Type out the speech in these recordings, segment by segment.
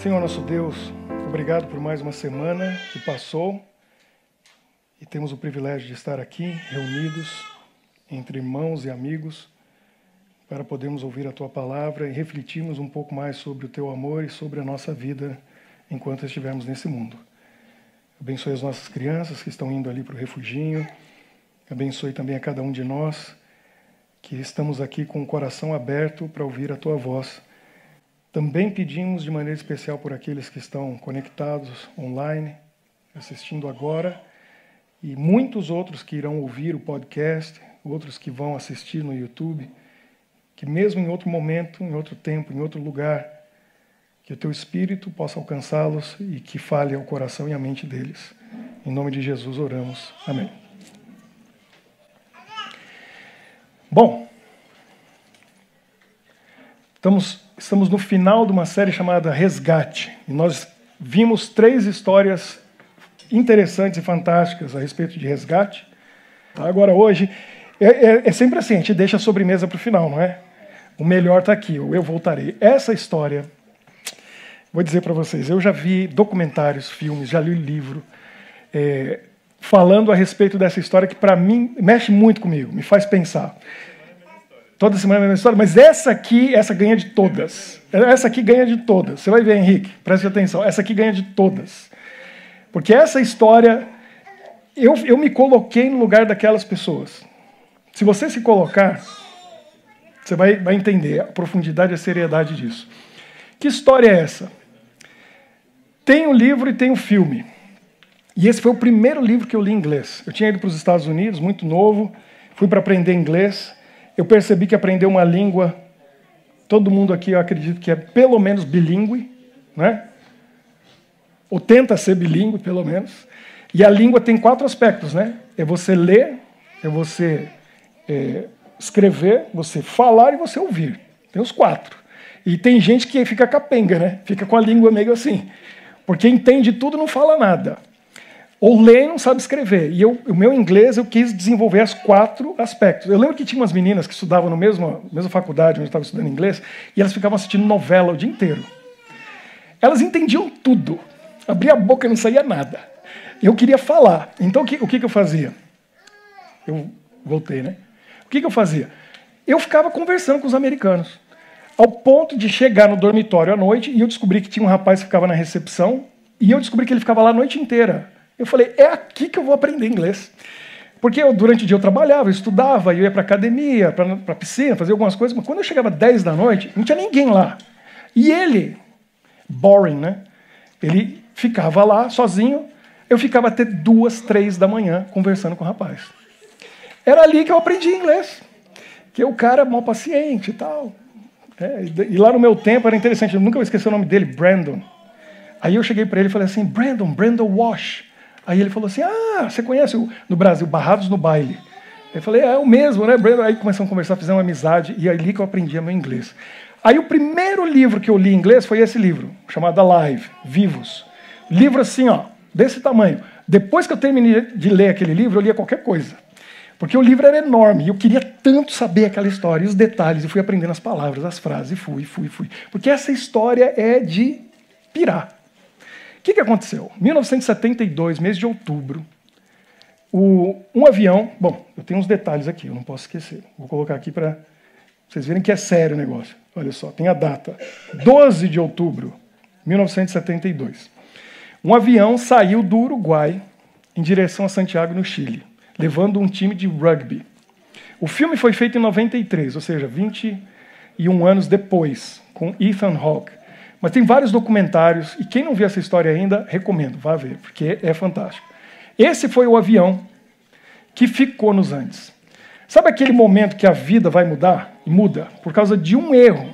Senhor nosso Deus, obrigado por mais uma semana que passou e temos o privilégio de estar aqui reunidos entre irmãos e amigos para podermos ouvir a Tua palavra e refletirmos um pouco mais sobre o Teu amor e sobre a nossa vida enquanto estivermos nesse mundo. Abençoe as nossas crianças que estão indo ali para o refuginho, abençoe também a cada um de nós que estamos aqui com o coração aberto para ouvir a Tua voz. Também pedimos de maneira especial por aqueles que estão conectados online, assistindo agora, e muitos outros que irão ouvir o podcast, outros que vão assistir no YouTube, que mesmo em outro momento, em outro tempo, em outro lugar, que o Teu Espírito possa alcançá-los e que fale ao coração e à mente deles. Em nome de Jesus oramos. Amém. Bom, Estamos no final de uma série chamada Resgate. E nós vimos 3 histórias interessantes e fantásticas a respeito de resgate. Agora, hoje, é sempre assim, a gente deixa a sobremesa para o final, não é? O melhor está aqui, eu voltarei. Essa história, vou dizer para vocês, eu já vi documentários, filmes, já li livro, falando a respeito dessa história que, para mim, mexe muito comigo, me faz pensar. Toda semana é a mesma história, mas essa ganha de todas. Essa aqui ganha de todas. Você vai ver, Henrique, preste atenção. Essa aqui ganha de todas. Porque essa história, eu me coloquei no lugar daquelas pessoas. Se você se colocar, você vai entender a profundidade e a seriedade disso. Que história é essa? Tem o livro e tem o filme. E esse foi o primeiro livro que eu li em inglês. Eu tinha ido para os Estados Unidos, muito novo, fui para aprender inglês. Eu percebi que aprender uma língua, todo mundo aqui eu acredito que é pelo menos bilíngue, né? Ou tenta ser bilíngue, pelo menos. E a língua tem 4 aspectos, né? É você ler, é você escrever, você falar e você ouvir. Tem os 4. E tem gente que fica capenga, né? Fica com a língua meio assim. Porque entende tudo e não fala nada. Ou lê e não sabe escrever. E o meu inglês, eu quis desenvolver os 4 aspectos. Eu lembro que tinha umas meninas que estudavam na mesma faculdade onde eu estava estudando inglês, e elas ficavam assistindo novela o dia inteiro. Elas entendiam tudo. Abria a boca e não saía nada. Eu queria falar. Então, o que eu fazia? Eu voltei, né? O que eu fazia? Eu ficava conversando com os americanos, ao ponto de chegar no dormitório à noite, e eu descobri que tinha um rapaz que ficava na recepção, e eu descobri que ele ficava lá a noite inteira. Eu falei, é aqui que eu vou aprender inglês. Porque durante o dia eu trabalhava, eu estudava, eu ia para academia, para a piscina, fazia algumas coisas, mas quando eu chegava 10 da noite, não tinha ninguém lá. E ele, boring, né? Ele ficava lá sozinho, eu ficava até 2, 3 da manhã conversando com o rapaz. Era ali que eu aprendi inglês. Que o cara é mal paciente e tal. E lá no meu tempo era interessante, eu nunca vou esquecer o nome dele, Brandon. Aí eu cheguei para ele e falei assim, Brandon Walsh. Aí ele falou assim, você conhece no Brasil, Barrados no Baile? Eu falei, é o mesmo, né, Brandon? Aí começamos a conversar, fizemos uma amizade, e é ali que eu aprendi meu inglês. Aí o primeiro livro que eu li em inglês foi esse livro, chamado Alive, Vivos. Livro assim, ó, desse tamanho. Depois que eu terminei de ler aquele livro, eu lia qualquer coisa. Porque o livro era enorme, e eu queria tanto saber aquela história, e os detalhes, e fui aprendendo as palavras, as frases, e fui. Porque essa história é de pirar. O que aconteceu? Em 1972, mês de outubro, um avião... Bom, eu tenho uns detalhes aqui, eu não posso esquecer. Vou colocar aqui para vocês verem que é sério o negócio. Olha só, tem a data. 12 de outubro de 1972. Um avião saiu do Uruguai em direção a Santiago, no Chile, levando um time de rugby. O filme foi feito em 93, ou seja, 21 anos depois, com Ethan Hawke. Mas tem vários documentários, e quem não viu essa história ainda, recomendo, vá ver, porque é fantástico. Esse foi o avião que ficou nos Andes. Sabe aquele momento que a vida vai mudar? E muda por causa de um erro.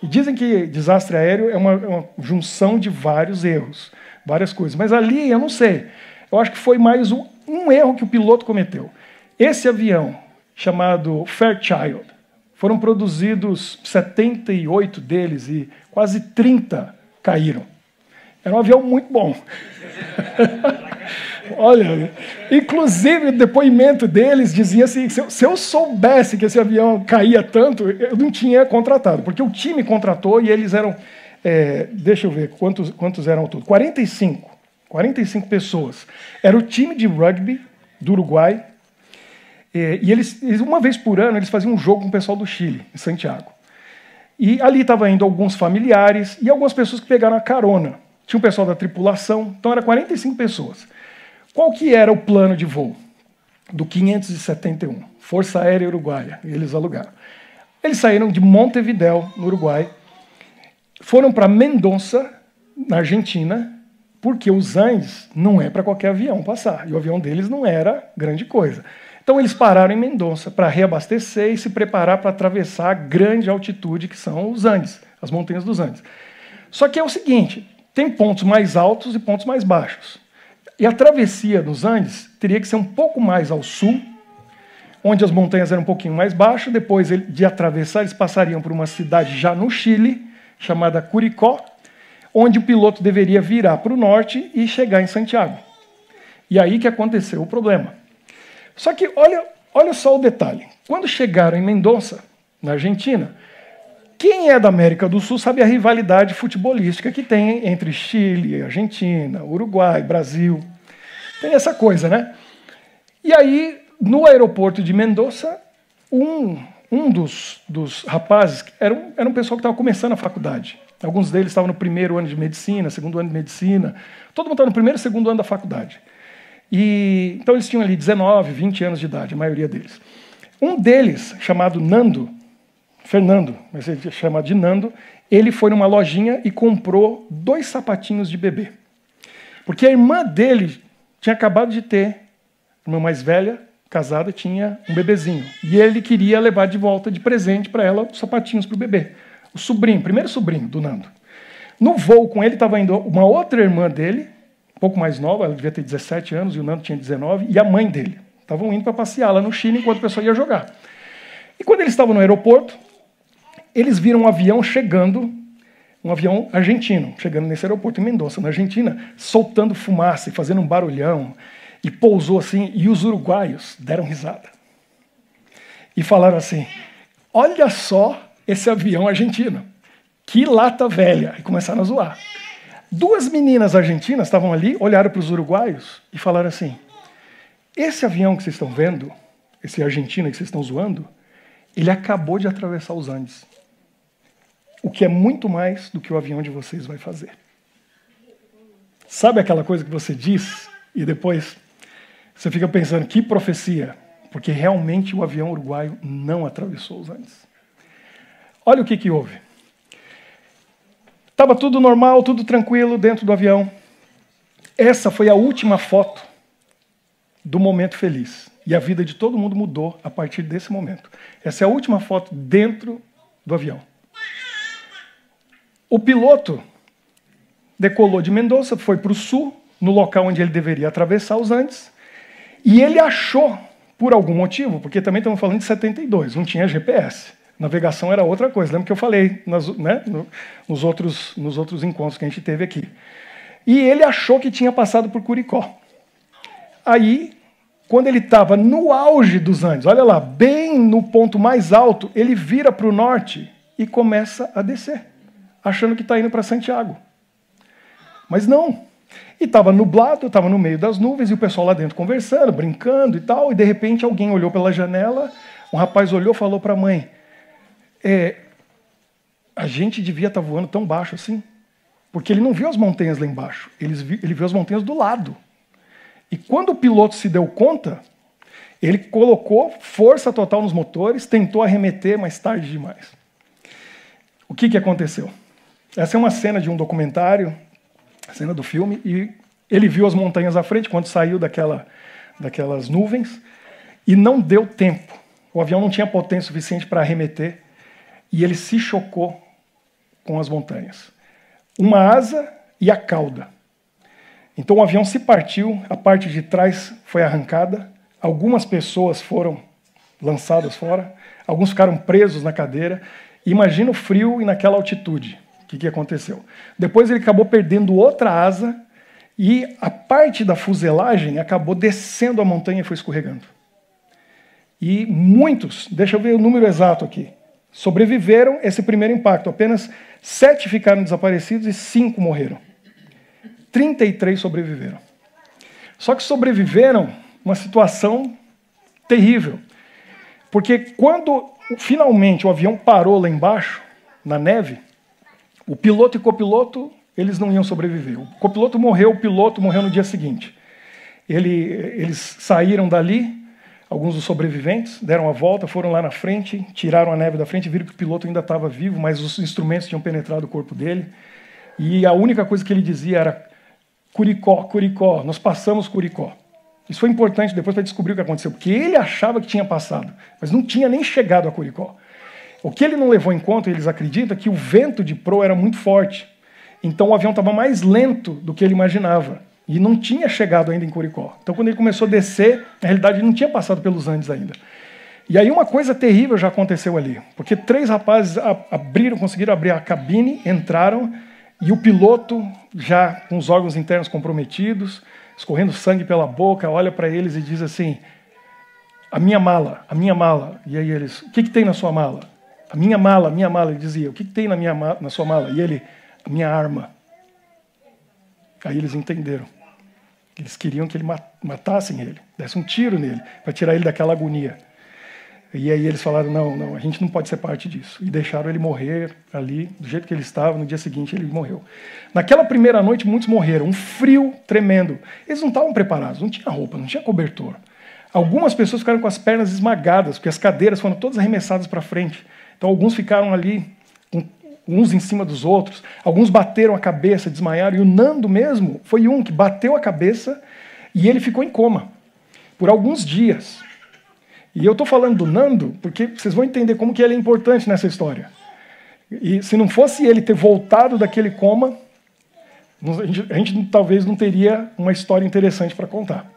E dizem que desastre aéreo é uma junção de vários erros, várias coisas. Mas ali, eu não sei, eu acho que foi mais um erro que o piloto cometeu. Esse avião, chamado Fairchild, foram produzidos 78 deles e quase 30 caíram. Era um avião muito bom. Olha, inclusive o depoimento deles dizia assim, se eu soubesse que esse avião caía tanto, eu não tinha contratado, porque o time contratou e eles eram Deixa eu ver quantos eram ao todo. 45 pessoas. Era o time de rugby do Uruguai. E eles, uma vez por ano, eles faziam um jogo com o pessoal do Chile, em Santiago. E ali estavam indo alguns familiares e algumas pessoas que pegaram a carona. Tinha um pessoal da tripulação, então era 45 pessoas. Qual que era o plano de voo? Do 571, Força Aérea Uruguaia, eles alugaram. Eles saíram de Montevidéu, no Uruguai, foram para Mendoza, na Argentina, porque os Andes não é para qualquer avião passar, e o avião deles não era grande coisa. Então eles pararam em Mendoza para reabastecer e se preparar para atravessar a grande altitude que são os Andes, as montanhas dos Andes. Só que é o seguinte, tem pontos mais altos e pontos mais baixos. E a travessia dos Andes teria que ser um pouco mais ao sul, onde as montanhas eram um pouquinho mais baixas. Depois de atravessar, eles passariam por uma cidade já no Chile, chamada Curicó, onde o piloto deveria virar para o norte e chegar em Santiago. E aí que aconteceu o problema. Só que olha só o detalhe. Quando chegaram em Mendoza, na Argentina, quem é da América do Sul sabe a rivalidade futebolística que tem entre Chile, Argentina, Uruguai, Brasil. Tem essa coisa, né? E aí, no aeroporto de Mendoza, um dos rapazes era um pessoal que estava começando a faculdade. Alguns deles estavam no primeiro ano de medicina, segundo ano de medicina. Todo mundo estava no primeiro e segundo ano da faculdade. Então eles tinham ali 19, 20 anos de idade, a maioria deles. Um deles, chamado Fernando, mas ele chama de Nando, ele foi numa lojinha e comprou 2 sapatinhos de bebê. Porque a irmã dele tinha acabado de ter, a irmã mais velha, casada, tinha um bebezinho. E ele queria levar de volta de presente para ela os sapatinhos para o bebê. O sobrinho, primeiro sobrinho do Nando. No voo com ele estava indo uma outra irmã dele, um pouco mais nova, ela devia ter 17 anos, e o Nando tinha 19, e a mãe dele. Estavam indo para passear lá no Chile enquanto o pessoal ia jogar. E quando eles estavam no aeroporto, eles viram um avião chegando, um avião argentino, chegando nesse aeroporto em Mendoza, na Argentina, soltando fumaça e fazendo um barulhão, e pousou assim, e os uruguaios deram risada. E falaram assim, olha só esse avião argentino, que lata velha, e começaram a zoar. 2 meninas argentinas estavam ali, olharam para os uruguaios e falaram assim, esse avião que vocês estão vendo, esse argentino que vocês estão zoando, ele acabou de atravessar os Andes. O que é muito mais do que o avião de vocês vai fazer. Sabe aquela coisa que você diz e depois você fica pensando, que profecia? Porque realmente o avião uruguaio não atravessou os Andes. Olha o que houve. Estava tudo normal, tudo tranquilo dentro do avião. Essa foi a última foto do momento feliz. E a vida de todo mundo mudou a partir desse momento. Essa é a última foto dentro do avião. O piloto decolou de Mendoza, foi para o sul, no local onde ele deveria atravessar os Andes, e ele achou, por algum motivo, porque também estamos falando de 72, não tinha GPS. Navegação era outra coisa, lembra que eu falei nos outros encontros que a gente teve aqui. E ele achou que tinha passado por Curicó. Aí, quando ele estava no auge dos Andes, olha lá, bem no ponto mais alto, ele vira para o norte e começa a descer, achando que está indo para Santiago. Mas não. E estava nublado, estava no meio das nuvens, e o pessoal lá dentro conversando, brincando e tal, e de repente alguém olhou pela janela, um rapaz olhou e falou para a mãe, a gente devia estar voando tão baixo assim, porque ele não viu as montanhas lá embaixo, ele viu as montanhas do lado. E quando o piloto se deu conta, ele colocou força total nos motores, tentou arremeter, mas tarde demais. O que aconteceu? Essa é uma cena de um documentário, a cena do filme, e ele viu as montanhas à frente quando saiu daquelas nuvens, e não deu tempo. O avião não tinha potência suficiente para arremeter, e ele se chocou com as montanhas. Uma asa e a cauda. Então o avião se partiu, a parte de trás foi arrancada, algumas pessoas foram lançadas fora, alguns ficaram presos na cadeira. Imagina o frio e naquela altitude. O que aconteceu? Depois ele acabou perdendo outra asa e a parte da fuselagem acabou descendo a montanha e foi escorregando. E muitos, deixa eu ver o número exato aqui, sobreviveram esse primeiro impacto. Apenas 7 ficaram desaparecidos e 5 morreram. 33 sobreviveram. Só que sobreviveram uma situação terrível. Porque quando finalmente o avião parou lá embaixo, na neve, o piloto e o copiloto, eles não iam sobreviver. O copiloto morreu, o piloto morreu no dia seguinte. Eles saíram dali, alguns dos sobreviventes, deram a volta, foram lá na frente, tiraram a neve da frente, viram que o piloto ainda estava vivo, mas os instrumentos tinham penetrado o corpo dele. E a única coisa que ele dizia era: Curicó, Curicó, nós passamos Curicó. Isso foi importante depois para descobrir o que aconteceu, porque ele achava que tinha passado, mas não tinha nem chegado a Curicó. O que ele não levou em conta, eles acreditam, é que o vento de proa era muito forte. Então o avião estava mais lento do que ele imaginava. E não tinha chegado ainda em Curicó. Então quando ele começou a descer, na realidade ele não tinha passado pelos Andes ainda. E aí uma coisa terrível já aconteceu ali. Porque 3 rapazes conseguiram abrir a cabine, entraram, e o piloto, já com os órgãos internos comprometidos, escorrendo sangue pela boca, olha para eles e diz assim: a minha mala, a minha mala. E aí eles: o que tem na sua mala? A minha mala, a minha mala. Ele dizia: o que tem na sua mala? E ele: a minha arma. Aí eles entenderam. Eles queriam que ele matassem ele, dessem um tiro nele, para tirar ele daquela agonia. E aí eles falaram: não, a gente não pode ser parte disso. E deixaram ele morrer ali, do jeito que ele estava. No dia seguinte ele morreu. Naquela primeira noite muitos morreram, um frio tremendo. Eles não estavam preparados, não tinha roupa, não tinha cobertor. Algumas pessoas ficaram com as pernas esmagadas, porque as cadeiras foram todas arremessadas para frente. Então alguns ficaram ali, uns em cima dos outros, alguns bateram a cabeça, desmaiaram, e o Nando mesmo foi um que bateu a cabeça e ele ficou em coma por alguns dias. E eu estou falando do Nando porque vocês vão entender como que ele é importante nessa história. E se não fosse ele ter voltado daquele coma, a gente talvez não teria uma história interessante para contar.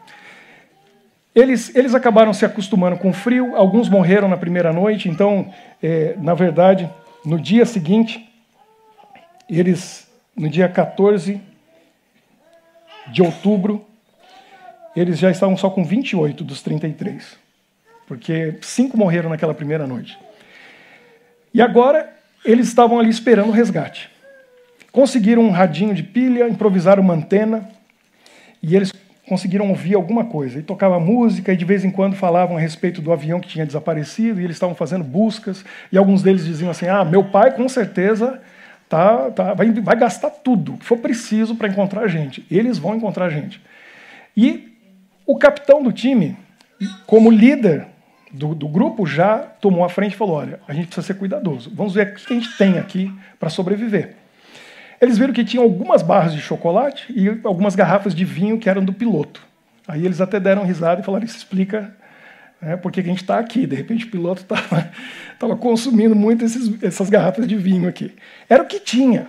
Eles acabaram se acostumando com o frio, alguns morreram na primeira noite, então, na verdade, no dia seguinte, no dia 14 de outubro, eles já estavam só com 28 dos 33, porque 5 morreram naquela primeira noite. E agora, eles estavam ali esperando o resgate. Conseguiram um radinho de pilha, improvisaram uma antena, e eles conseguiram ouvir alguma coisa. E tocava música, e de vez em quando falavam a respeito do avião que tinha desaparecido, e eles estavam fazendo buscas, e alguns deles diziam assim: meu pai com certeza vai gastar tudo que for preciso para encontrar a gente. Eles vão encontrar a gente. E o capitão do time, como líder do grupo, já tomou a frente e falou: olha, a gente precisa ser cuidadoso, vamos ver o que a gente tem aqui para sobreviver. Eles viram que tinham algumas barras de chocolate e algumas garrafas de vinho que eram do piloto. Aí eles até deram risada e falaram: isso explica por que a gente está aqui. De repente o piloto estava consumindo muito essas garrafas de vinho aqui. Era o que tinha.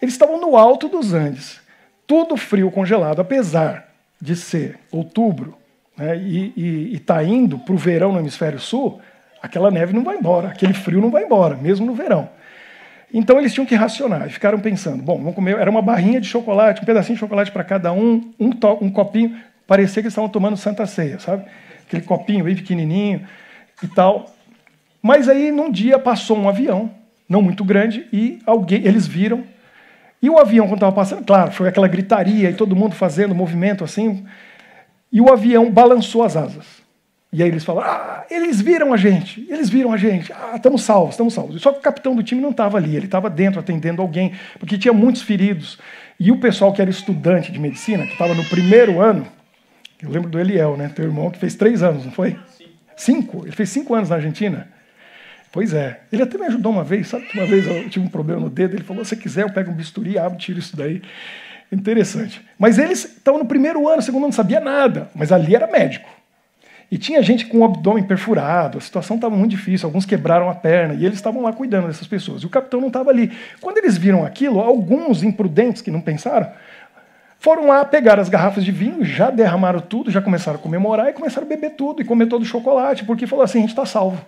Eles estavam no alto dos Andes, tudo frio, congelado, apesar de ser outubro, e está indo para o verão no hemisfério sul, aquela neve não vai embora, aquele frio não vai embora, mesmo no verão. Então eles tinham que racionar e ficaram pensando: bom, vamos comer. Era uma barrinha de chocolate, um pedacinho de chocolate para cada um copinho. Parecia que eles estavam tomando Santa Ceia, sabe? Aquele copinho bem pequenininho e tal. Mas aí, num dia, passou um avião, não muito grande, e eles viram. E o avião, quando estava passando, claro, foi aquela gritaria e todo mundo fazendo movimento assim, e o avião balançou as asas. E aí eles falaram: eles viram a gente, estamos salvos, estamos salvos. Só que o capitão do time não estava ali, ele estava dentro atendendo alguém, porque tinha muitos feridos. E o pessoal que era estudante de medicina, que estava no primeiro ano, eu lembro do Eliel, teu irmão, que fez 3 anos, não foi? 5? Ele fez 5 anos na Argentina. Pois é. Ele até me ajudou uma vez, sabe? Uma vez eu tive um problema no dedo, ele falou: se quiser eu pego um bisturi, abro, tiro isso daí. Interessante. Mas eles estavam no primeiro ano, segundo ano, não sabia nada, mas ali era médico. E tinha gente com o abdômen perfurado, a situação estava muito difícil, alguns quebraram a perna, e eles estavam lá cuidando dessas pessoas. E o capitão não estava ali. Quando eles viram aquilo, alguns imprudentes que não pensaram, foram lá pegar as garrafas de vinho, já derramaram tudo, já começaram a comemorar e começaram a beber tudo e comer todo o chocolate, porque falou assim: a gente está salvo.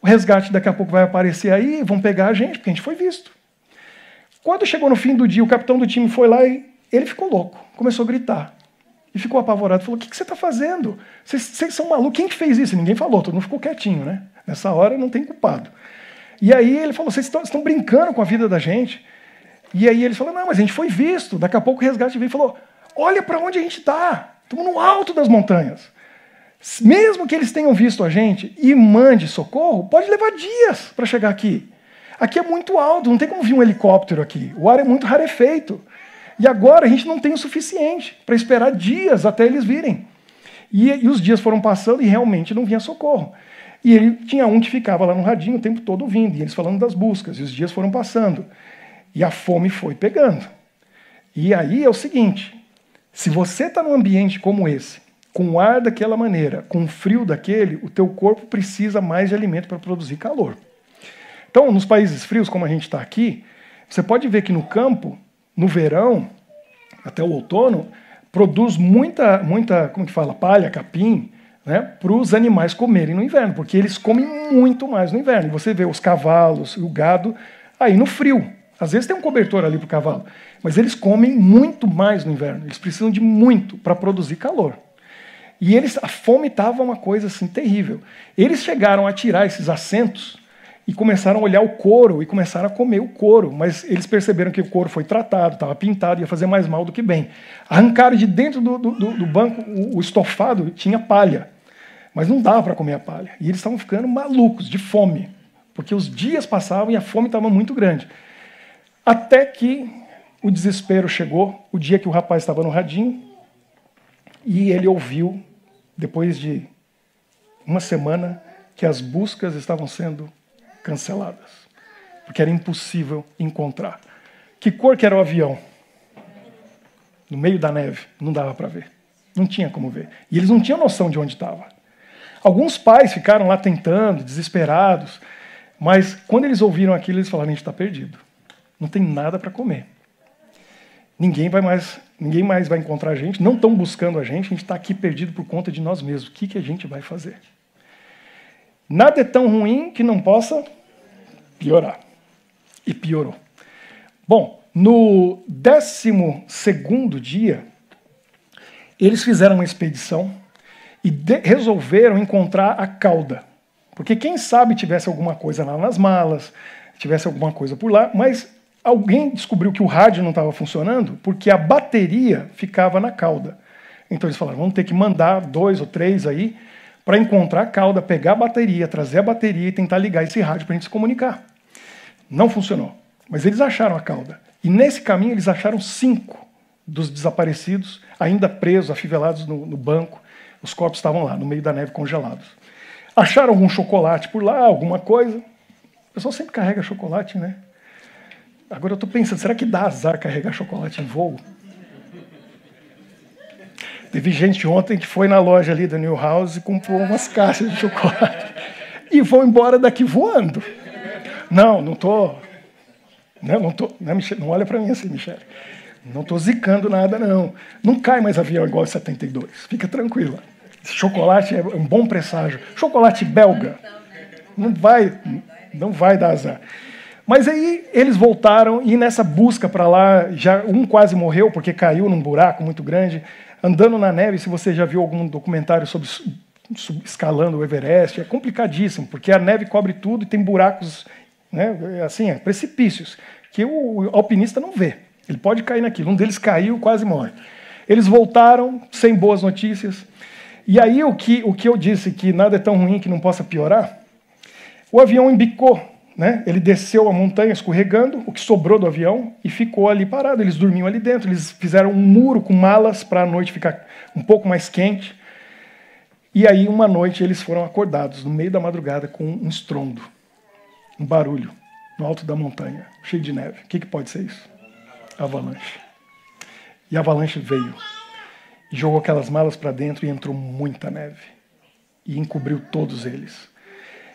O resgate daqui a pouco vai aparecer aí, vão pegar a gente, porque a gente foi visto. Quando chegou no fim do dia, o capitão do time foi lá e ele ficou louco, começou a gritar. E ficou apavorado, falou: o que você está fazendo? Vocês são malucos, quem que fez isso? Ninguém falou, todo mundo ficou quietinho, Nessa hora não tem culpado. E aí ele falou, vocês estão brincando com a vida da gente. E aí eles falaram, não, mas a gente foi visto. Daqui a pouco o resgate veio e falou, olha para onde a gente está. Estamos no alto das montanhas. Mesmo que eles tenham visto a gente e mande socorro, pode levar dias para chegar aqui. Aqui é muito alto, não tem como vir um helicóptero aqui. O ar é muito rarefeito. E agora a gente não tem o suficiente para esperar dias até eles virem. E os dias foram passando e realmente não vinha socorro. E ele tinha um que ficava lá no radinho o tempo todo ouvindo, e eles falando das buscas, e os dias foram passando. E a fome foi pegando. E aí é o seguinte, se você está num ambiente como esse, com o ar daquela maneira, com o frio daquele, o teu corpo precisa mais de alimento para produzir calor. Então, nos países frios, como a gente está aqui, você pode ver que no campo, no verão, até o outono, produz muita como que fala, palha, capim, né, para os animais comerem no inverno, porque eles comem muito mais no inverno. E você vê os cavalos e o gado aí no frio. Às vezes tem um cobertor ali para o cavalo, mas eles comem muito mais no inverno. Eles precisam de muito para produzir calor. E a fome estava uma coisa assim terrível. Eles chegaram a tirar esses assentos e começaram a olhar o couro e começaram a comer o couro, mas eles perceberam que o couro foi tratado, estava pintado, ia fazer mais mal do que bem. Arrancaram de dentro do banco o estofado, tinha palha, mas não dava para comer a palha. E eles estavam ficando malucos, de fome, porque os dias passavam e a fome estava muito grande. Até que o desespero chegou, o dia que o rapaz estava no radinho, e ele ouviu, depois de uma semana, que as buscas estavam sendo canceladas, porque era impossível encontrar. Que cor que era o avião? No meio da neve, não dava para ver. Não tinha como ver. E eles não tinham noção de onde estava. Alguns pais ficaram lá tentando, desesperados, mas quando eles ouviram aquilo, eles falaram, a gente está perdido. Não tem nada para comer. Ninguém mais vai encontrar a gente, não estão buscando a gente está aqui perdido por conta de nós mesmos. O que a gente vai fazer? Nada é tão ruim que não possa piorar. E piorou. Bom, no 12º dia, eles fizeram uma expedição e resolveram encontrar a cauda. Porque quem sabe tivesse alguma coisa lá nas malas, tivesse alguma coisa por lá, mas alguém descobriu que o rádio não estava funcionando porque a bateria ficava na cauda. Então eles falaram, vamos ter que mandar 2 ou 3 aí para encontrar a cauda, pegar a bateria, trazer a bateria e tentar ligar esse rádio para a gente se comunicar. Não funcionou, mas eles acharam a cauda. E nesse caminho eles acharam 5 dos desaparecidos, ainda presos, afivelados no banco. Os corpos estavam lá, no meio da neve, congelados. Acharam algum chocolate por lá, alguma coisa. O pessoal sempre carrega chocolate, né? Agora eu estou pensando, será que dá azar carregar chocolate em voo? Teve gente ontem que foi na loja ali da New House e comprou umas caixas de chocolate e vão embora daqui voando. Não estou... Não olha para mim assim, Michele. Não estou zicando nada, não. Não cai mais avião igual em 72. Fica tranquila. Chocolate é um bom presságio. Chocolate belga não vai dar azar. Mas aí eles voltaram e nessa busca para lá, já um quase morreu porque caiu num buraco muito grande, andando na neve. Se você já viu algum documentário sobre escalando o Everest, é complicadíssimo, porque a neve cobre tudo e tem buracos, né, assim, precipícios, que o alpinista não vê. Ele pode cair naquilo. Um deles caiu, quase morre. Eles voltaram sem boas notícias. E aí o que eu disse, que nada é tão ruim que não possa piorar, o avião embicou. Né? Ele desceu a montanha escorregando, o que sobrou do avião, e ficou ali parado. Eles dormiam ali dentro, eles fizeram um muro com malas para a noite ficar um pouco mais quente. E aí, uma noite, eles foram acordados, no meio da madrugada, com um estrondo, um barulho, no alto da montanha, cheio de neve. O que pode ser isso? Avalanche. E a avalanche veio, e jogou aquelas malas para dentro e entrou muita neve. E encobriu todos eles.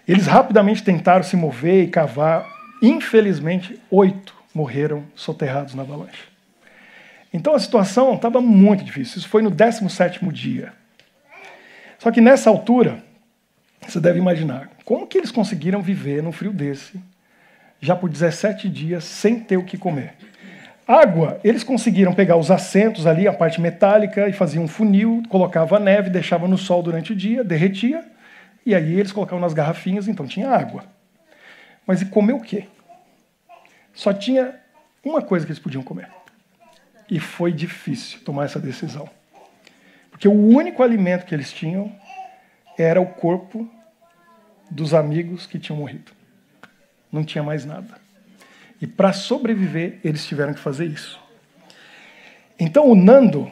Eles rapidamente tentaram se mover e cavar. Infelizmente, 8 morreram soterrados na avalanche. Então a situação estava muito difícil. Isso foi no 17º dia. Só que nessa altura, você deve imaginar, como que eles conseguiram viver num frio desse, já por 17 dias, sem ter o que comer? Água, eles conseguiram pegar os assentos ali, a parte metálica, e faziam um funil, colocava a neve, deixava no sol durante o dia, derretia, e aí eles colocavam nas garrafinhas, então tinha água. Mas e comer o quê? Só tinha uma coisa que eles podiam comer. E foi difícil tomar essa decisão. Porque o único alimento que eles tinham era o corpo dos amigos que tinham morrido. Não tinha mais nada. E para sobreviver, eles tiveram que fazer isso. Então o Nando,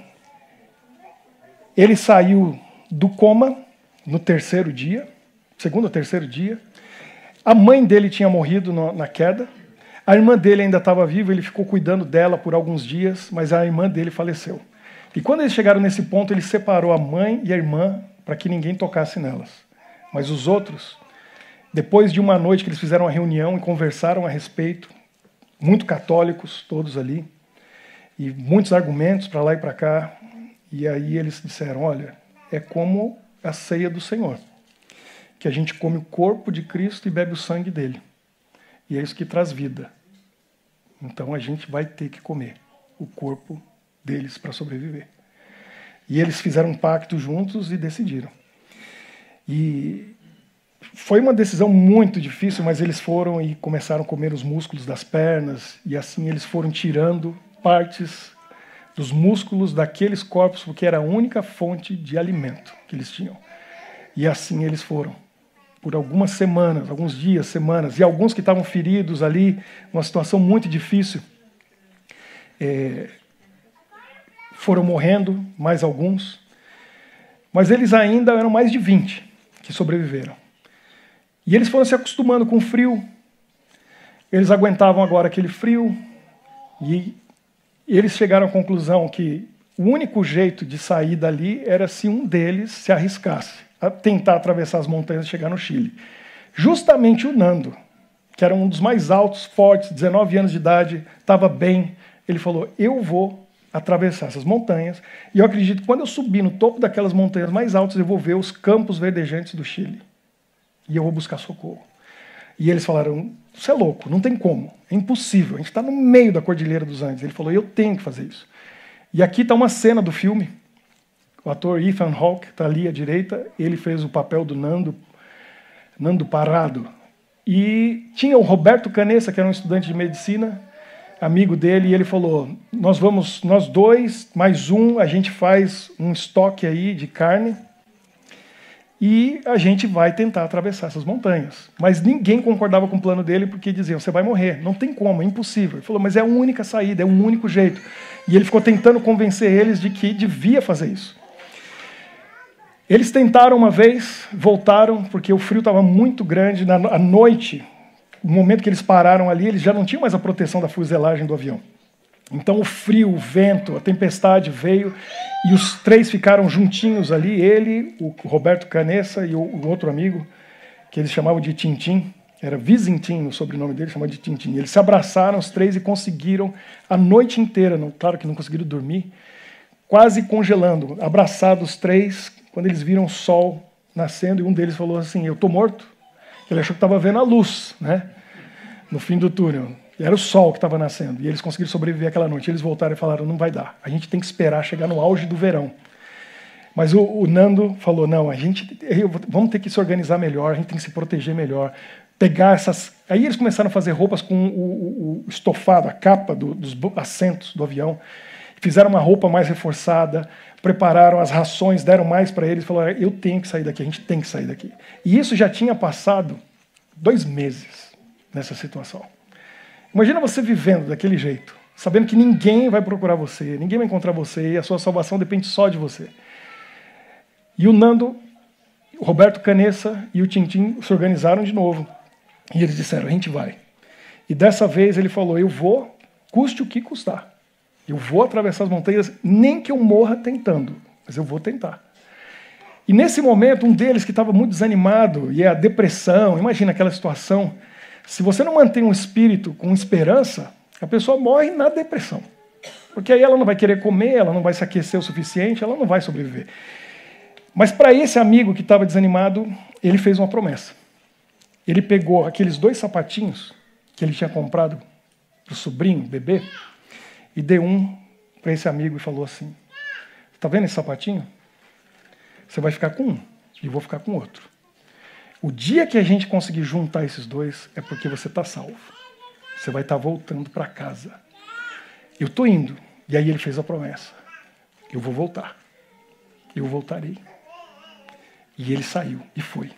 ele saiu do coma no terceiro dia, segundo ou terceiro dia. A mãe dele tinha morrido na queda. A irmã dele ainda estava viva, ele ficou cuidando dela por alguns dias, mas a irmã dele faleceu. E quando eles chegaram nesse ponto, ele separou a mãe e a irmã para que ninguém tocasse nelas. Mas os outros, depois de uma noite que eles fizeram uma reunião e conversaram a respeito, muito católicos todos ali, e muitos argumentos para lá e para cá, e aí eles disseram, olha, é como a ceia do Senhor, que a gente come o corpo de Cristo e bebe o sangue dele. E é isso que traz vida. Então a gente vai ter que comer o corpo deles para sobreviver. E eles fizeram um pacto juntos e decidiram. E foi uma decisão muito difícil, mas eles foram e começaram a comer os músculos das pernas, e assim eles foram tirando partes dos músculos daqueles corpos, porque era a única fonte de alimento que eles tinham. E assim eles foram. Por algumas semanas, alguns dias, semanas, e alguns que estavam feridos ali, uma situação muito difícil, foram morrendo, mais alguns, mas eles ainda eram mais de 20 que sobreviveram. E eles foram se acostumando com o frio, eles aguentavam agora aquele frio, e eles chegaram à conclusão que o único jeito de sair dali era se um deles se arriscasse a tentar atravessar as montanhas e chegar no Chile. Justamente o Nando, que era um dos mais altos, fortes, 19 anos de idade, estava bem, ele falou, eu vou atravessar essas montanhas, e eu acredito que quando eu subir no topo daquelas montanhas mais altas, eu vou ver os campos verdejantes do Chile. E eu vou buscar socorro. E eles falaram, você é louco, não tem como, é impossível, a gente está no meio da Cordilheira dos Andes. Ele falou, eu tenho que fazer isso. E aqui está uma cena do filme. O ator Ethan Hawke está ali à direita, ele fez o papel do Nando parado. E tinha o Roberto Canessa, que era um estudante de medicina, amigo dele, e ele falou, nós dois, mais um, a gente faz um estoque aí de carne e a gente vai tentar atravessar essas montanhas. Mas ninguém concordava com o plano dele, porque diziam, você vai morrer, não tem como, é impossível. Ele falou, mas é a única saída, é o único jeito. E ele ficou tentando convencer eles de que devia fazer isso. Eles tentaram uma vez, voltaram, porque o frio estava muito grande. À noite, no momento que eles pararam ali, eles já não tinham mais a proteção da fuselagem do avião. Então o frio, o vento, a tempestade veio, e os três ficaram juntinhos ali, ele, o Roberto Canessa e o outro amigo, que eles chamavam de Tintim, era Vizintim o sobrenome dele, chamava de Tintim. Eles se abraçaram, os três, e conseguiram a noite inteira, claro que não conseguiram dormir, quase congelando, abraçados os três. Quando eles viram o sol nascendo, e um deles falou assim, eu estou morto. Ele achou que estava vendo a luz, né, no fim do túnel. Era o sol que estava nascendo. E eles conseguiram sobreviver aquela noite. Eles voltaram e falaram, não vai dar. A gente tem que esperar chegar no auge do verão. Mas o Nando falou, não, vamos ter que se organizar melhor, a gente tem que se proteger melhor. Pegar essas... Aí eles começaram a fazer roupas com o estofado, a capa dos assentos do avião. Fizeram uma roupa mais reforçada, prepararam as rações, deram mais para eles, falaram, eu tenho que sair daqui, a gente tem que sair daqui. E isso já tinha passado 2 meses nessa situação. Imagina você vivendo daquele jeito, sabendo que ninguém vai procurar você, ninguém vai encontrar você, e a sua salvação depende só de você. E o Nando, o Roberto Canessa e o Tintim se organizaram de novo, e eles disseram, a gente vai. E dessa vez ele falou, eu vou, custe o que custar. Eu vou atravessar as montanhas, nem que eu morra tentando, mas eu vou tentar. E nesse momento, um deles que estava muito desanimado, e a depressão, imagina aquela situação, se você não mantém um espírito com esperança, a pessoa morre na depressão. Porque aí ela não vai querer comer, ela não vai se aquecer o suficiente, ela não vai sobreviver. Mas para esse amigo que estava desanimado, ele fez uma promessa. Ele pegou aqueles 2 sapatinhos que ele tinha comprado para o sobrinho, bebê, e deu um para esse amigo e falou assim, está vendo esse sapatinho? Você vai ficar com um e eu vou ficar com outro. O dia que a gente conseguir juntar esses dois, é porque você está salvo. Você vai estar voltando para casa. Eu estou indo. E aí ele fez a promessa. Eu vou voltar. Eu voltarei. E ele saiu e foi.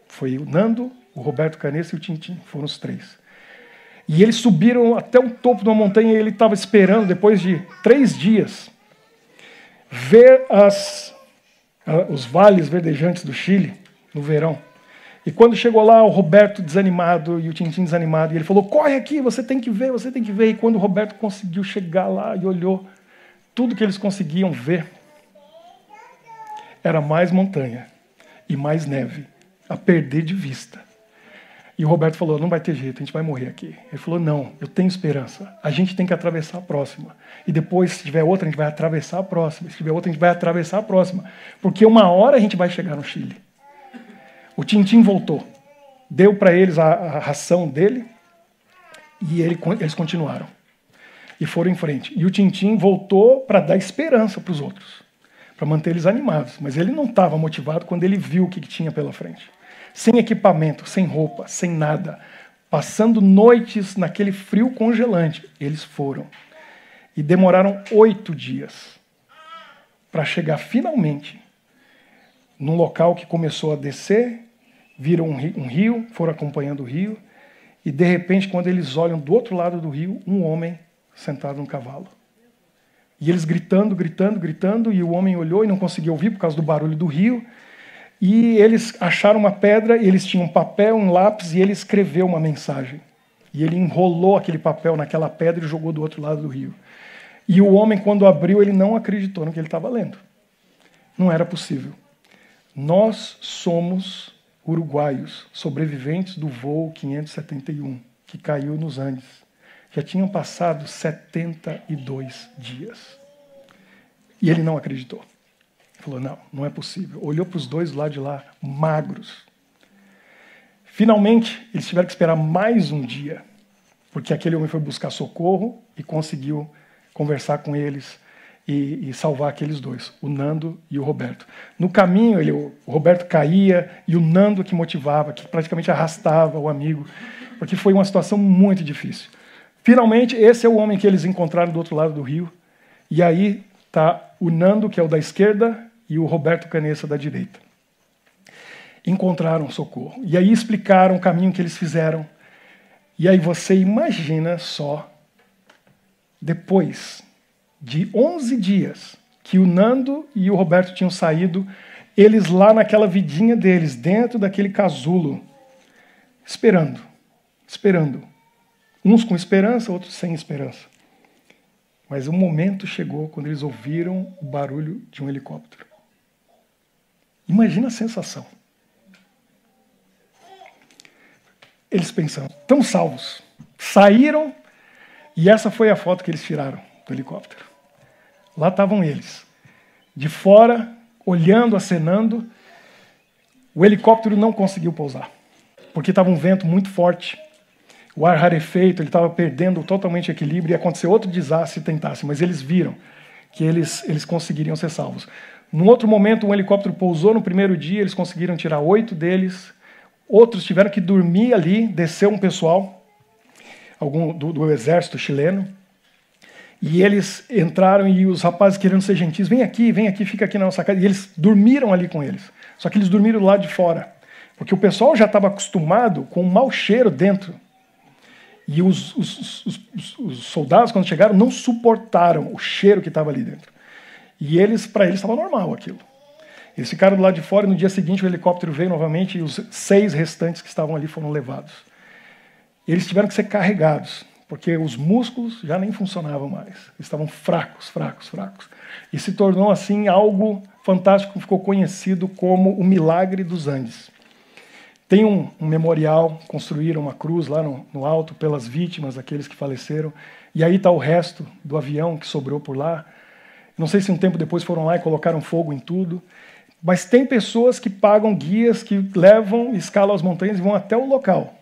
Foi o Nando, o Roberto Canessa e o Tintim. Foram os três. E eles subiram até o topo de uma montanha e ele estava esperando, depois de 3 dias, ver os vales verdejantes do Chile no verão. E quando chegou lá, o Roberto desanimado e o Tintim desanimado, e ele falou, corre aqui, você tem que ver, você tem que ver. E quando o Roberto conseguiu chegar lá e olhou, tudo que eles conseguiam ver era mais montanha e mais neve, a perder de vista. E o Roberto falou, não vai ter jeito, a gente vai morrer aqui. Ele falou, não, eu tenho esperança. A gente tem que atravessar a próxima. E depois, se tiver outra, a gente vai atravessar a próxima. Se tiver outra, a gente vai atravessar a próxima. Porque uma hora a gente vai chegar no Chile. O Tintim voltou. Deu para eles a ração dele. E eles continuaram. E foram em frente. E o Tintim voltou para dar esperança para os outros. Para manter eles animados. Mas ele não estava motivado quando ele viu o que tinha pela frente. Sem equipamento, sem roupa, sem nada, passando noites naquele frio congelante, eles foram. E demoraram 8 dias para chegar finalmente num local que começou a descer, viram um rio, foram acompanhando o rio, e de repente, quando eles olham do outro lado do rio, um homem sentado num cavalo. E eles gritando, gritando, gritando, e o homem olhou e não conseguia ouvir por causa do barulho do rio. E eles acharam uma pedra, e eles tinham um papel, um lápis, e ele escreveu uma mensagem. E ele enrolou aquele papel naquela pedra e jogou do outro lado do rio. E o homem, quando abriu, ele não acreditou no que ele estava lendo. Não era possível. Nós somos uruguaios, sobreviventes do voo 571, que caiu nos Andes. Já tinham passado 72 dias. E ele não acreditou. Falou, não, não é possível. Olhou para os dois do lado de lá, magros. Finalmente, eles tiveram que esperar mais um dia, porque aquele homem foi buscar socorro e conseguiu conversar com eles e salvar aqueles dois, o Nando e o Roberto. No caminho, o Roberto caía e o Nando que motivava, que praticamente arrastava o amigo, porque foi uma situação muito difícil. Finalmente, esse é o homem que eles encontraram do outro lado do rio, e aí está o Nando, que é o da esquerda, e o Roberto Canessa da direita. Encontraram socorro. E aí explicaram o caminho que eles fizeram. E aí você imagina só, depois de 11 dias que o Nando e o Roberto tinham saído, eles lá naquela vidinha deles, dentro daquele casulo, esperando. Uns com esperança, outros sem esperança. Mas o momento chegou quando eles ouviram o barulho de um helicóptero. Imagina a sensação. Eles pensam, estamos salvos. Saíram e essa foi a foto que eles tiraram do helicóptero. Lá estavam eles, de fora, olhando, acenando. O helicóptero não conseguiu pousar, porque estava um vento muito forte. O ar rarefeito, ele estava perdendo totalmente o equilíbrio e ia acontecer outro desastre se tentasse, mas eles viram que eles conseguiriam ser salvos. Num outro momento, um helicóptero pousou no primeiro dia, eles conseguiram tirar 8 deles, outros tiveram que dormir ali, desceu um pessoal, algum do exército chileno, e eles entraram e os rapazes querendo ser gentis, vem aqui, fica aqui na nossa casa, e eles dormiram ali com eles, só que eles dormiram do lado de fora, porque o pessoal já estava acostumado com um mau cheiro dentro. E os soldados, quando chegaram, não suportaram o cheiro que estava ali dentro. E para eles estava normal aquilo. Eles ficaram do lado de fora e no dia seguinte o helicóptero veio novamente e os 6 restantes que estavam ali foram levados. Eles tiveram que ser carregados, porque os músculos já nem funcionavam mais. Eles estavam fracos. E se tornou assim algo fantástico, ficou conhecido como o Milagre dos Andes. Tem um memorial, construíram uma cruz lá no alto pelas vítimas, aqueles que faleceram, e aí está o resto do avião que sobrou por lá. Não sei se um tempo depois foram lá e colocaram fogo em tudo, mas tem pessoas que pagam guias que levam, escalam as montanhas e vão até o local,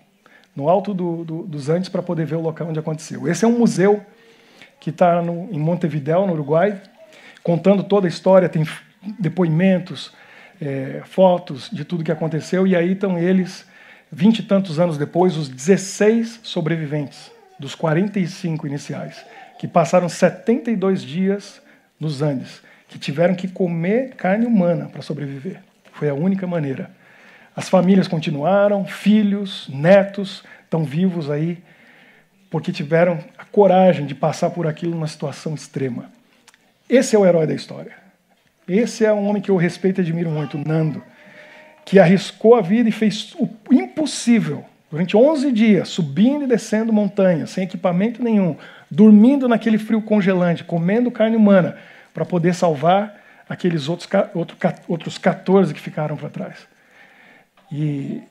no alto dos Andes, para poder ver o local onde aconteceu. Esse é um museu que está em Montevidéu, no Uruguai, contando toda a história, tem depoimentos, fotos de tudo que aconteceu, e aí estão eles, 20 e tantos anos depois, os 16 sobreviventes dos 45 iniciais, que passaram 72 dias nos Andes, que tiveram que comer carne humana para sobreviver. Foi a única maneira. As famílias continuaram, filhos, netos estão vivos aí, porque tiveram a coragem de passar por aquilo numa situação extrema. Esse é o herói da história. Esse é um homem que eu respeito e admiro muito, Nando, que arriscou a vida e fez o impossível. Durante 11 dias, subindo e descendo montanhas, sem equipamento nenhum, dormindo naquele frio congelante, comendo carne humana, para poder salvar aqueles outros 14 que ficaram para trás. E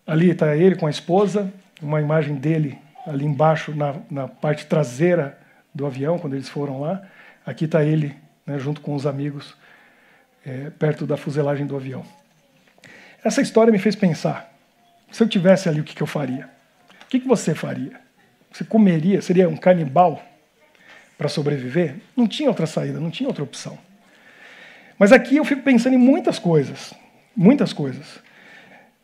ali está ele com a esposa, uma imagem dele ali embaixo, na parte traseira do avião, quando eles foram lá. Aqui está ele, né, junto com os amigos, perto da fuselagem do avião. Essa história me fez pensar, se eu tivesse ali, o que eu faria? O que você faria? Você comeria? Seria um canibal para sobreviver? Não tinha outra saída, não tinha outra opção. Mas aqui eu fico pensando em muitas coisas, muitas coisas.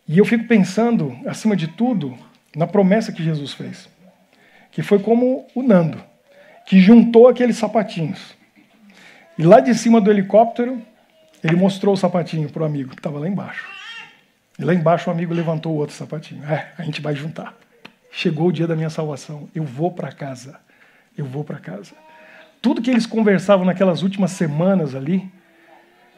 E eu fico pensando, acima de tudo, na promessa que Jesus fez, que foi como o Nando, que juntou aqueles sapatinhos. E lá de cima do helicóptero, ele mostrou o sapatinho para o amigo que estava lá embaixo. E lá embaixo o amigo levantou o outro sapatinho. A gente vai juntar. Chegou o dia da minha salvação. Eu vou para casa. Eu vou para casa. Tudo que eles conversavam naquelas últimas semanas ali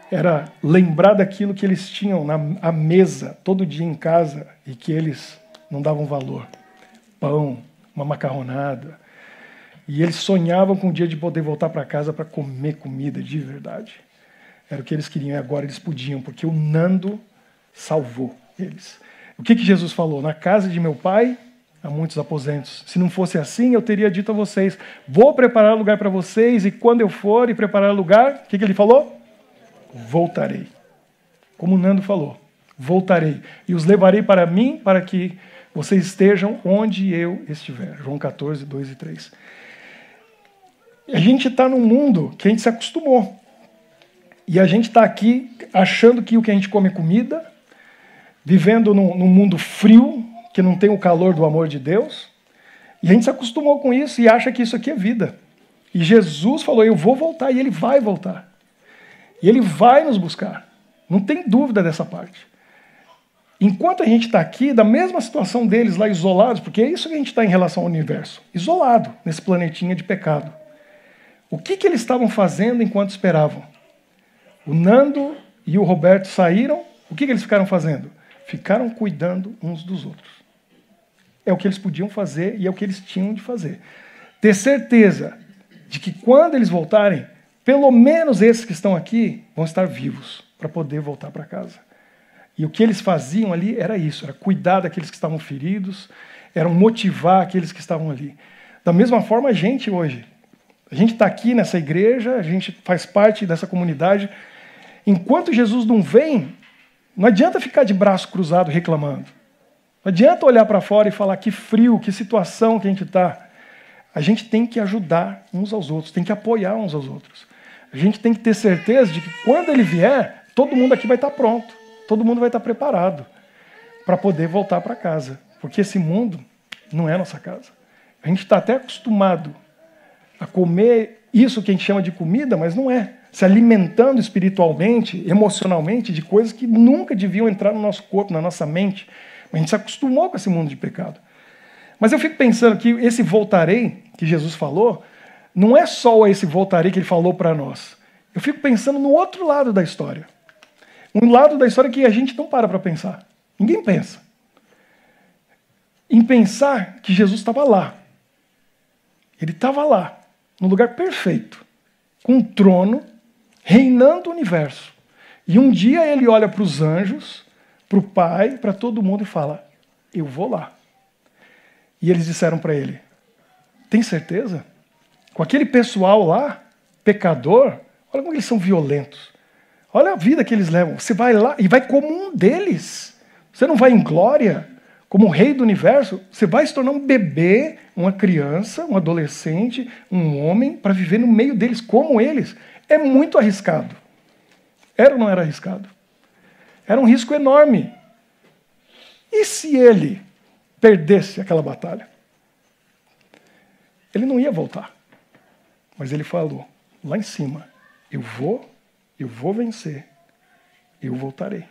era lembrar daquilo que eles tinham à mesa, todo dia em casa, e que eles não davam valor. Pão, uma macarronada. E eles sonhavam com o dia de poder voltar para casa para comer comida de verdade. Era o que eles queriam e agora eles podiam, porque o Nando salvou eles. O que Jesus falou? Na casa de meu pai há muitos aposentos. Se não fosse assim, eu teria dito a vocês, vou preparar lugar para vocês, e quando eu for e preparar lugar, o que ele falou? Voltarei. Como o Nando falou, voltarei. E os levarei para mim, para que vocês estejam onde eu estiver. João 14, 2 e 3. A gente está num mundo que a gente se acostumou. E a gente está aqui achando que o que a gente come é comida, vivendo num mundo frio, que não tem o calor do amor de Deus, e a gente se acostumou com isso e acha que isso aqui é vida. E Jesus falou, eu vou voltar, e ele vai voltar. E ele vai nos buscar. Não tem dúvida dessa parte. Enquanto a gente está aqui, da mesma situação deles lá isolados, porque é isso que a gente está em relação ao universo, isolado nesse planetinha de pecado. O que eles estavam fazendo enquanto esperavam? O Nando e o Roberto saíram, o que eles ficaram fazendo? Ficaram cuidando uns dos outros. É o que eles podiam fazer e é o que eles tinham de fazer. Ter certeza de que quando eles voltarem, pelo menos esses que estão aqui vão estar vivos para poder voltar para casa. E o que eles faziam ali era isso, era cuidar daqueles que estavam feridos, era motivar aqueles que estavam ali. Da mesma forma, a gente hoje. A gente está aqui nessa igreja, a gente faz parte dessa comunidade. Enquanto Jesus não vem, não adianta ficar de braço cruzado reclamando. Não adianta olhar para fora e falar que frio, que situação que a gente está. A gente tem que ajudar uns aos outros, tem que apoiar uns aos outros. A gente tem que ter certeza de que quando ele vier, todo mundo aqui vai estar pronto. Todo mundo vai estar preparado para poder voltar para casa. Porque esse mundo não é nossa casa. A gente está até acostumado a comer isso que a gente chama de comida, mas não é. Se alimentando espiritualmente, emocionalmente, de coisas que nunca deviam entrar no nosso corpo, na nossa mente. A gente se acostumou com esse mundo de pecado. Mas eu fico pensando que esse voltarei, que Jesus falou, não é só esse voltarei que ele falou para nós. Eu fico pensando no outro lado da história. Um lado da história que a gente não para pensar. Ninguém pensa. Em pensar que Jesus estava lá. Ele estava lá, no lugar perfeito, com um trono, reinando o universo. E um dia ele olha para os anjos, para o Pai, para todo mundo e fala, eu vou lá. E eles disseram para ele, tem certeza? Com aquele pessoal lá, pecador, olha como eles são violentos. Olha a vida que eles levam. Você vai lá e vai como um deles. Você não vai em glória, como o rei do universo. Você vai se tornar um bebê, uma criança, um adolescente, um homem, para viver no meio deles como eles. É muito arriscado. Era ou não era arriscado? Era um risco enorme. E se ele perdesse aquela batalha? Ele não ia voltar. Mas ele falou, lá em cima, eu vou vencer, eu voltarei.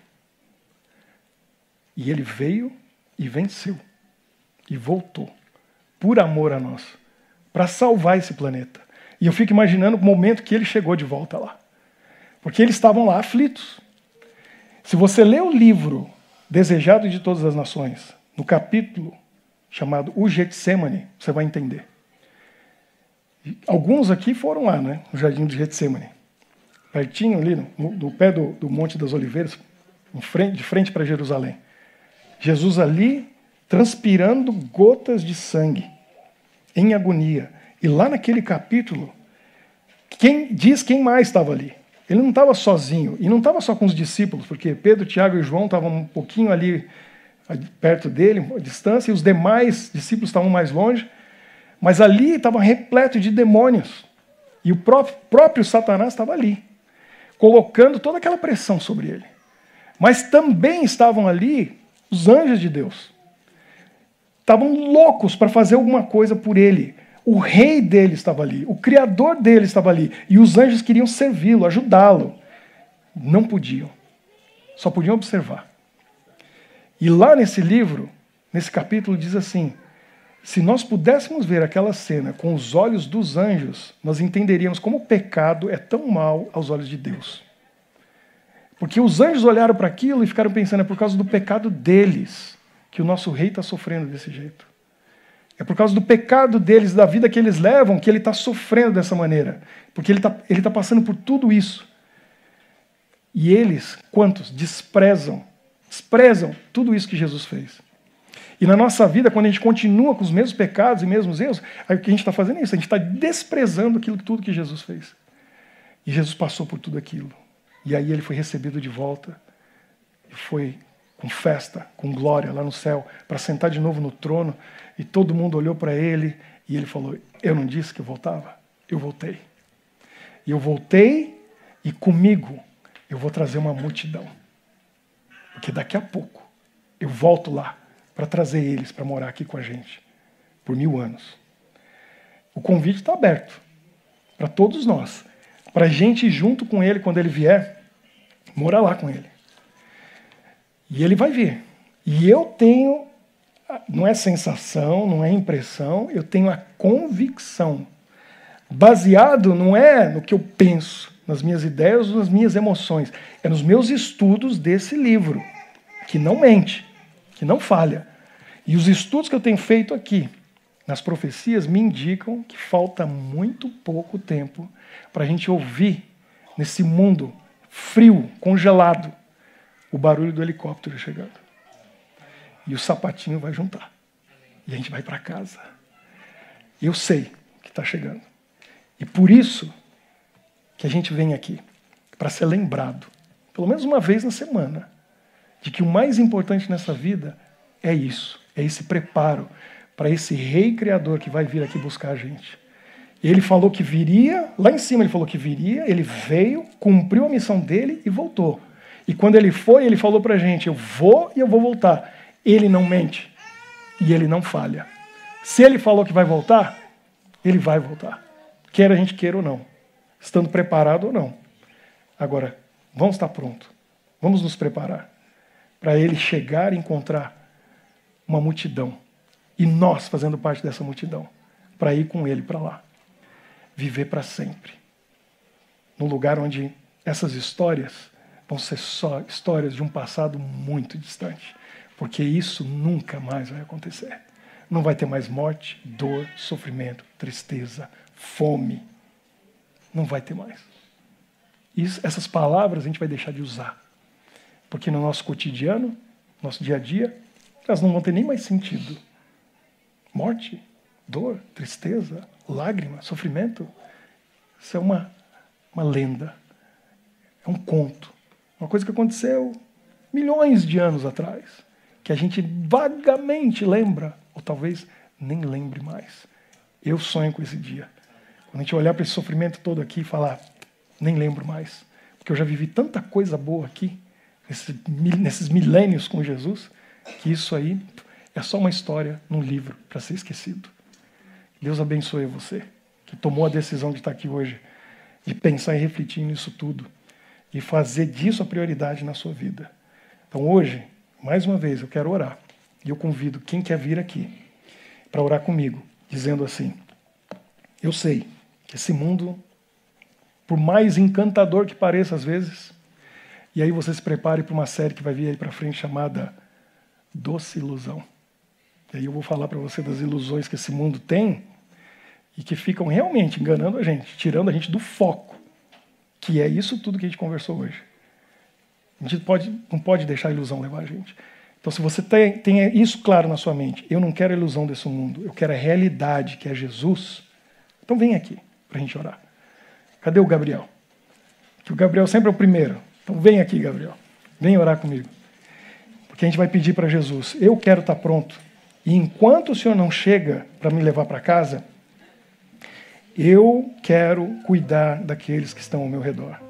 E ele veio e venceu. E voltou, por amor a nós, para salvar esse planeta. E eu fico imaginando o momento que ele chegou de volta lá. Porque eles estavam lá aflitos. Se você ler o livro Desejado de Todas as Nações, no capítulo chamado O Getsemane, você vai entender. Alguns aqui foram lá, né, no Jardim do Getsemane. Pertinho ali, no pé do Monte das Oliveiras, de frente para Jerusalém. Jesus ali, transpirando gotas de sangue, em agonia. E lá naquele capítulo, quem mais estava ali? Ele não estava sozinho, e não estava só com os discípulos, porque Pedro, Tiago e João estavam um pouquinho ali perto dele, a distância, e os demais discípulos estavam mais longe, mas ali estava repleto de demônios. E o próprio Satanás estava ali, colocando toda aquela pressão sobre ele. Mas também estavam ali os anjos de Deus. Estavam loucos para fazer alguma coisa por ele. O rei dele estava ali, o criador dele estava ali, e os anjos queriam servi-lo, ajudá-lo. Não podiam, só podiam observar. E lá nesse livro, nesse capítulo, diz assim, se nós pudéssemos ver aquela cena com os olhos dos anjos, nós entenderíamos como o pecado é tão mal aos olhos de Deus. Porque os anjos olharam para aquilo e ficaram pensando, é por causa do pecado deles que o nosso rei está sofrendo desse jeito. É por causa do pecado deles, da vida que eles levam, que ele está sofrendo dessa maneira. Porque ele tá passando por tudo isso. E eles, quantos? Desprezam tudo isso que Jesus fez. E na nossa vida, quando a gente continua com os mesmos pecados e mesmos erros, aí o que a gente está fazendo é isso, a gente está desprezando tudo que Jesus fez. E Jesus passou por tudo aquilo. E aí ele foi recebido de volta. E foi com festa, com glória lá no céu, para sentar de novo no trono. E todo mundo olhou para ele e ele falou, eu não disse que eu voltava? Eu voltei. E eu voltei e comigo eu vou trazer uma multidão. Porque daqui a pouco eu volto lá para trazer eles para morar aqui com a gente por 1000 anos. O convite está aberto para todos nós, para a gente ir junto com ele quando ele vier, morar lá com ele. E ele vai vir. E eu tenho, não é sensação, não é impressão, eu tenho a convicção, baseado não é no que eu penso, nas minhas ideias ou nas minhas emoções, é nos meus estudos desse livro, que não mente, que não falha. E os estudos que eu tenho feito aqui, nas profecias, me indicam que falta muito pouco tempo para a gente ouvir, nesse mundo frio, congelado, o barulho do helicóptero chegando. E o sapatinho vai juntar. E a gente vai para casa. Eu sei que está chegando. E por isso que a gente vem aqui, para ser lembrado, pelo menos uma vez na semana, de que o mais importante nessa vida é isso, é esse preparo para esse rei criador que vai vir aqui buscar a gente. Ele falou que viria, lá em cima ele falou que viria, ele veio, cumpriu a missão dele e voltou. E quando ele foi, ele falou para a gente, eu vou e eu vou voltar. Ele não mente e ele não falha. Se ele falou que vai voltar, ele vai voltar. Quer a gente queira ou não. Estando preparado ou não. Agora, vamos estar prontos. Vamos nos preparar para ele chegar e encontrar uma multidão. E nós fazendo parte dessa multidão. Para ir com ele para lá. Viver para sempre. Num lugar onde essas histórias vão ser só histórias de um passado muito distante. Porque isso nunca mais vai acontecer. Não vai ter mais morte, dor, sofrimento, tristeza, fome. Não vai ter mais. Essas palavras a gente vai deixar de usar. Porque no nosso cotidiano, nosso dia a dia, elas não vão ter nem mais sentido. Morte, dor, tristeza, lágrima, sofrimento, isso é uma lenda. É um conto. Uma coisa que aconteceu milhões de anos atrás, que a gente vagamente lembra, ou talvez nem lembre mais. Eu sonho com esse dia. Quando a gente olhar para esse sofrimento todo aqui e falar, nem lembro mais, porque eu já vivi tanta coisa boa aqui, nesses milênios com Jesus, que isso aí é só uma história num livro para ser esquecido. Deus abençoe você, que tomou a decisão de estar aqui hoje, de pensar e refletir nisso tudo, e fazer disso a prioridade na sua vida. Então hoje, mais uma vez, eu quero orar. E eu convido quem quer vir aqui para orar comigo, dizendo assim: eu sei que esse mundo, por mais encantador que pareça às vezes, e aí você se prepare para uma série que vai vir aí para frente chamada Doce Ilusão. E aí eu vou falar para você das ilusões que esse mundo tem e que ficam realmente enganando a gente, tirando a gente do foco, que é isso tudo que a gente conversou hoje. A gente não pode deixar a ilusão levar a gente. Então, se você tem isso claro na sua mente, eu não quero a ilusão desse mundo, eu quero a realidade, que é Jesus, então vem aqui para a gente orar. Cadê o Gabriel? Que o Gabriel sempre é o primeiro. Então vem aqui, Gabriel. Vem orar comigo. Porque a gente vai pedir para Jesus: eu quero estar pronto. E enquanto o Senhor não chega para me levar para casa, eu quero cuidar daqueles que estão ao meu redor.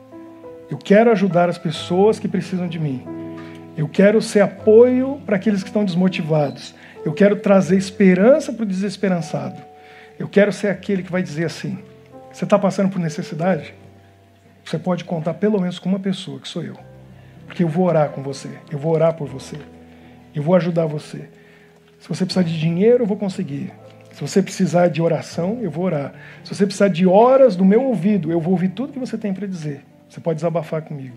Eu quero ajudar as pessoas que precisam de mim. Eu quero ser apoio para aqueles que estão desmotivados. Eu quero trazer esperança para o desesperançado. Eu quero ser aquele que vai dizer assim: você está passando por necessidade? Você pode contar pelo menos com uma pessoa, que sou eu. Porque eu vou orar com você. Eu vou orar por você. Eu vou ajudar você. Se você precisar de dinheiro, eu vou conseguir. Se você precisar de oração, eu vou orar. Se você precisar de horas do meu ouvido, eu vou ouvir tudo que você tem para dizer. Você pode desabafar comigo.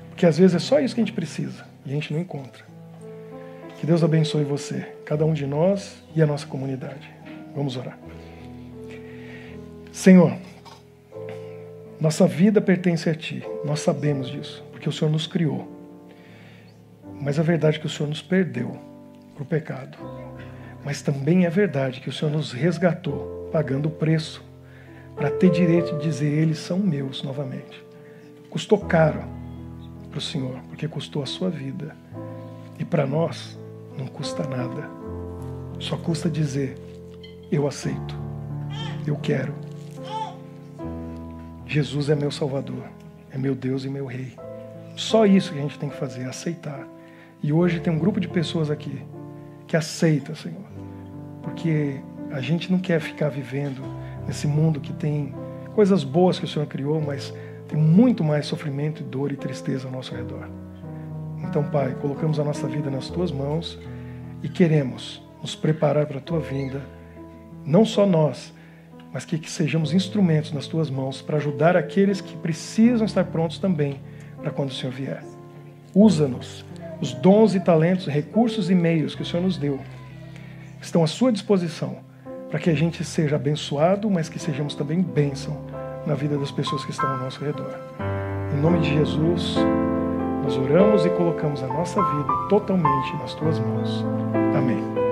Porque às vezes é só isso que a gente precisa e a gente não encontra. Que Deus abençoe você, cada um de nós e a nossa comunidade. Vamos orar. Senhor, nossa vida pertence a Ti. Nós sabemos disso, porque o Senhor nos criou. Mas a verdade é que o Senhor nos perdeu para o pecado. Mas também é verdade que o Senhor nos resgatou, pagando o preço, para ter direito de dizer: eles são meus novamente. Custou caro para o Senhor, porque custou a sua vida. E para nós, não custa nada. Só custa dizer: eu aceito, eu quero. Jesus é meu Salvador, é meu Deus e meu Rei. Só isso que a gente tem que fazer, aceitar. E hoje tem um grupo de pessoas aqui que aceita, Senhor. Porque a gente não quer ficar vivendo nesse mundo que tem coisas boas que o Senhor criou, mas tem muito mais sofrimento, dor e tristeza ao nosso redor. Então, Pai, colocamos a nossa vida nas Tuas mãos e queremos nos preparar para a Tua vinda. Não só nós, mas que sejamos instrumentos nas Tuas mãos para ajudar aqueles que precisam estar prontos também para quando o Senhor vier. Usa-nos. Os dons e talentos, recursos e meios que o Senhor nos deu estão à sua disposição para que a gente seja abençoado, mas que sejamos também bênção na vida das pessoas que estão ao nosso redor. Em nome de Jesus, nós oramos e colocamos a nossa vida totalmente nas Tuas mãos. Amém.